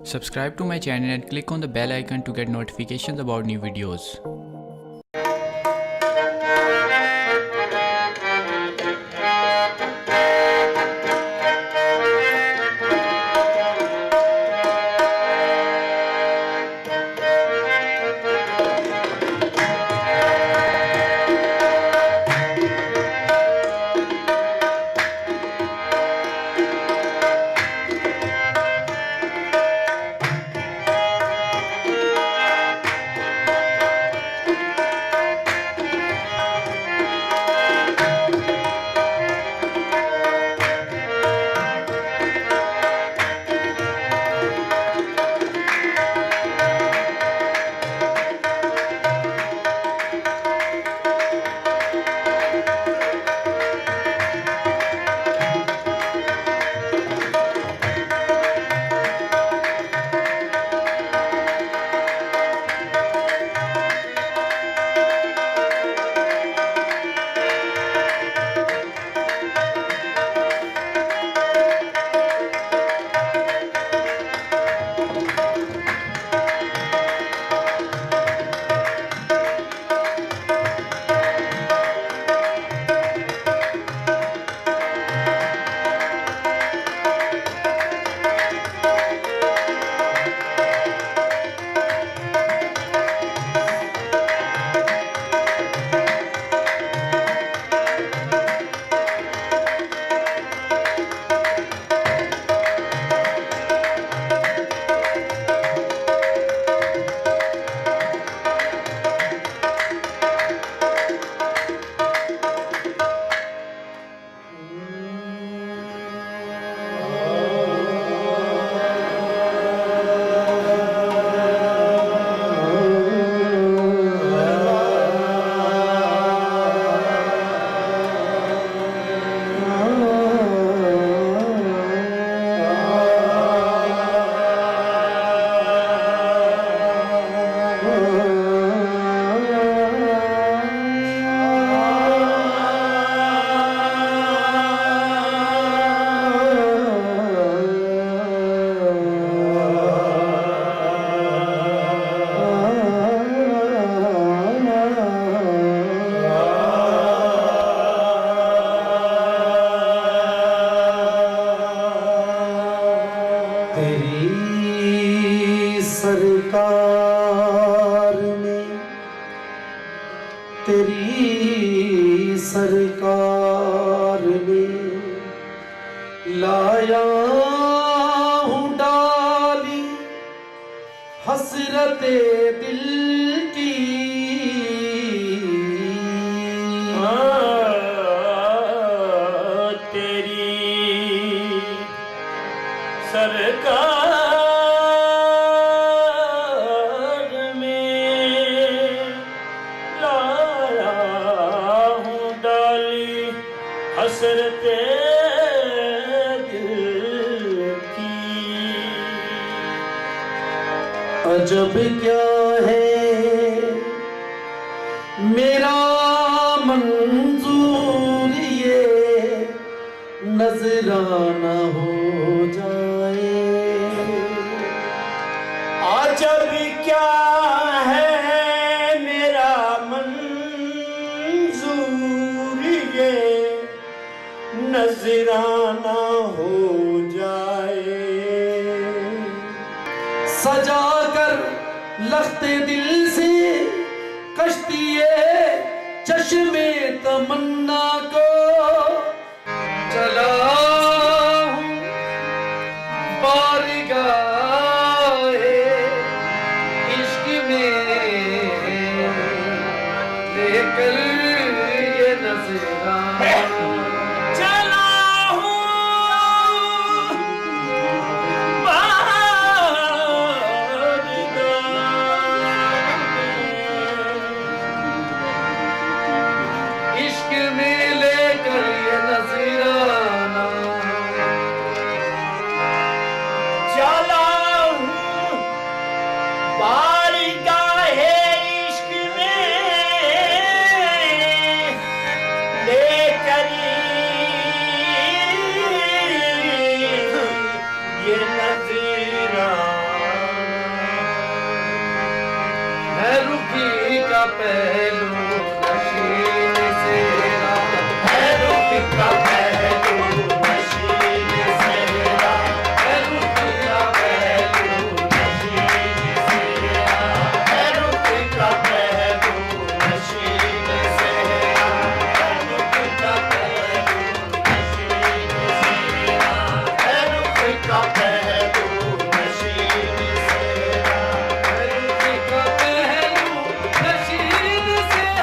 Subscribe to my channel and click on the bell icon to get notifications about new videos. तेरी सरकार में तेरी सरकार में लाया हूँ डाली हसरते दिल की। तेरी सरकार हसरते दिल की। अजब क्या है मेरा मंजूर ये नजराना हो जाए। अजब क्या है मेरा मंजूर ये नजराना हो जाए। सजा कर लख्ते दिल से कश्तिए चश्मे तमन्ना को चला हूँ बारगाहे इश्क में लेकर ये नजराना। इश्क में लेकर ये नजराना पहलू नशीन सेरा है रुख का पहलू नशीन सेरा, है रुख का पहलू नशीन सेरा, है रुख का पहलू नशीन सेरा, है रुख का पहलू नशीन सेरा, है रुख का पहलू नशीन सेरा। रुख का पहलू नशीन सेरा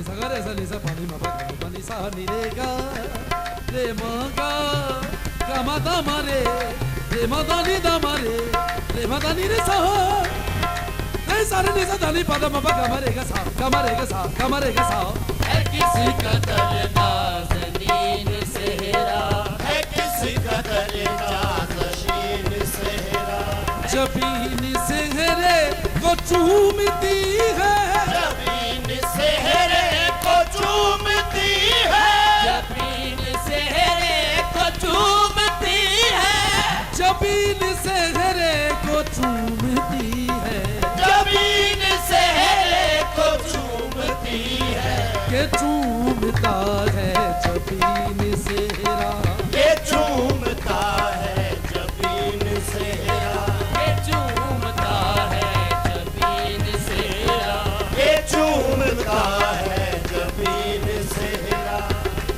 ni sa ga re sa ni sa pa ni ma pa ga pa ni sa ni re ma ga ma da ma re ma da ni da ma ni re sa re sa re ni sa da ni pa da ma pa ga ma re ga sa है किसी कदर नाज़नीन सेहरा, है किसी कदर नाज़नीन सेहरा, जबीन सेहरे को चूमती है, जबीन सेहरे को चूमती है, जबीन सेहरे को चूमती है, जबीन सेहरे को चूमती है, जबीन सेहरे को चूमती है, के चूमता है जबीन सेहरा, ये चूमता है जबीन सेहरा, ये चूमता है जबीन सेहरा, ये चूमता है जबीन सेहरा,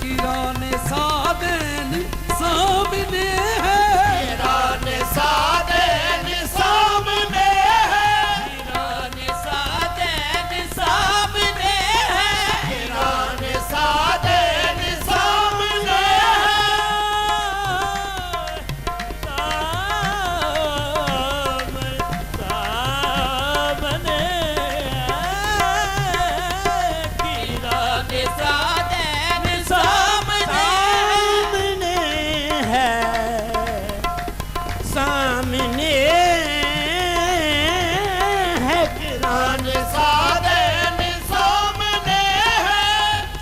किराने सादैन सामने है, ईरान सादैन सामने है, ईरान सादैन सामने है, ईरान सादैन सामने किराने सादैन सामने है,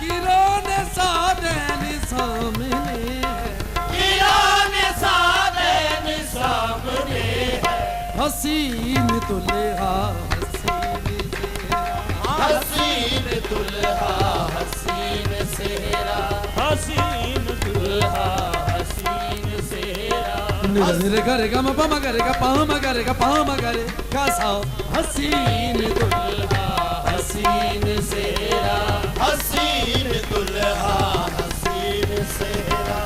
किराने सादैन सामने है, ईरान सादैन सामने है, हसीन दुल्हा हसीन सेहरा, हसीन दुल्हा हसीन सेहरा, हसीन दुल्हा हसीन सेहरा, निरे रे गा म पा गा रे गा गा सा हसीन दुल्हा हसीन सेहरा, हसीन दुल्हा हसीन सेहरा,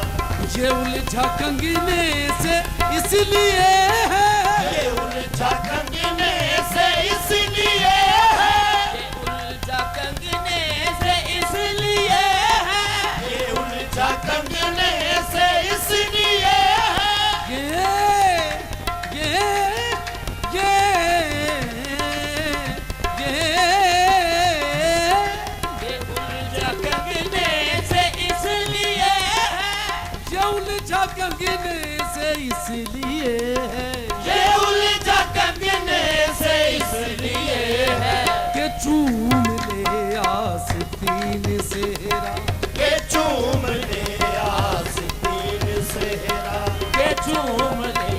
ये उलझा कंगने से इसलिए है, ये उलझा कंगने से इसलिए है, ये उलझा कंगने से इसलिए है, ये उलझा कंगने से इसलिए है, ये ये ये ये उलझा कंगने से इसलिए है, ये उलझा कंगने से इसलिए है, ये उलझा कंगने से इसलिए है, कि चूम ले आस्तीन सेहरा, के चूम ले आस्तीन सेहरा, के चूम ले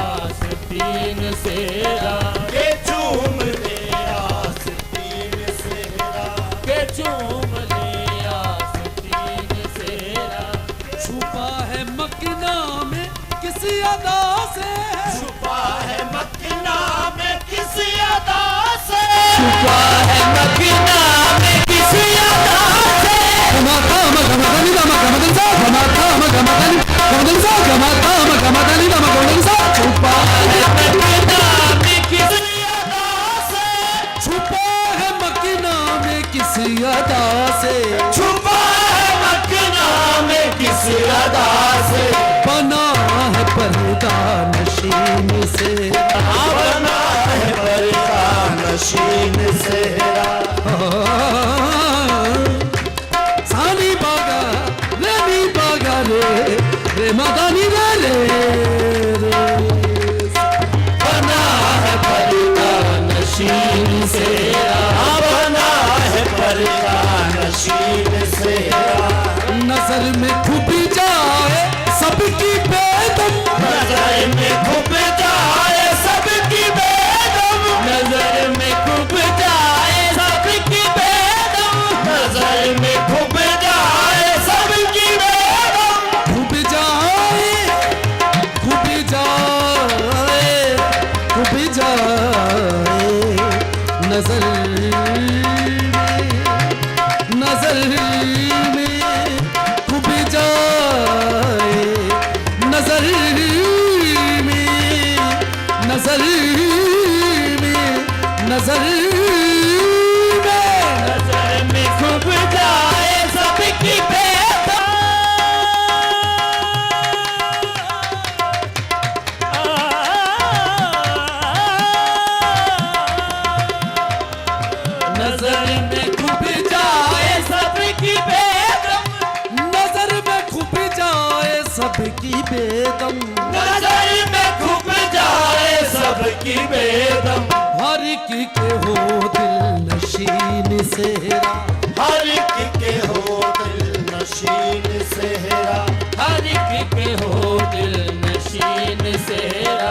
आस्तीन सेहरा, के चूम ले आस्तीन सेहरा, के चूम ले आस्तीन सेहरा, छुपा है मकना में किसी अदा से, छुपा है मक्ना में किसी अदा से, छुपा है मकना में किसी अदा से, गमाता मगमदनी दमा गमदन सा, गमाता मगमदनी गमदन सा, गमाता मगमदनी दमा गमदन सा, छुपा है मक्ना में किसी अदा से, छुपा है मकना में किसी अदा से, छुपा है मक्ना में किसी अदा से, बना है पर्दा नशीन से, बना है पर्दा नशीन सेहरा, सानी बागा रे मदानी रे बना है पर्दा नशीन सेहरा, बना है पर्दा नशीन सेहरा, नजर में खुबी जाए सबकी बेदम, नजर में घुप जाए सबकी बेदम, नजर में घुप जाए सबकी बेदम, नजर में घुप जाए सबकी बेदम, खुब जाए खुब जाए खुब जाए नजर में खुब जाए नजर में नजर में नजर में घुप नशीन सेहरा हर एक के हो दिल नशीन सेहरा हर एक के हो दिल नशीन सेहरा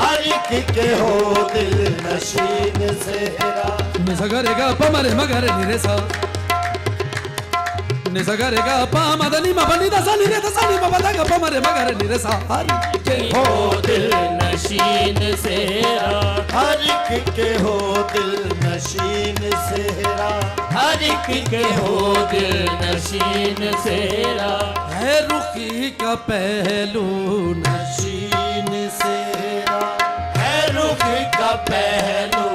हर एक के हो दिल नशीन सेहरा निसगरेगा पमरे मगरे निरेसा निसगरेगा पमदनी मबनी दसनी रे दसनी मबदा पमरे मगरे निरेसा हर के हो दिल नशीन सेहरा हर एक के हो दिल नशीन सेहरा हर एक के हो दिल नशीन सेहरा है रुखी का पहलू नशीन सेहरा है रुख का पहलू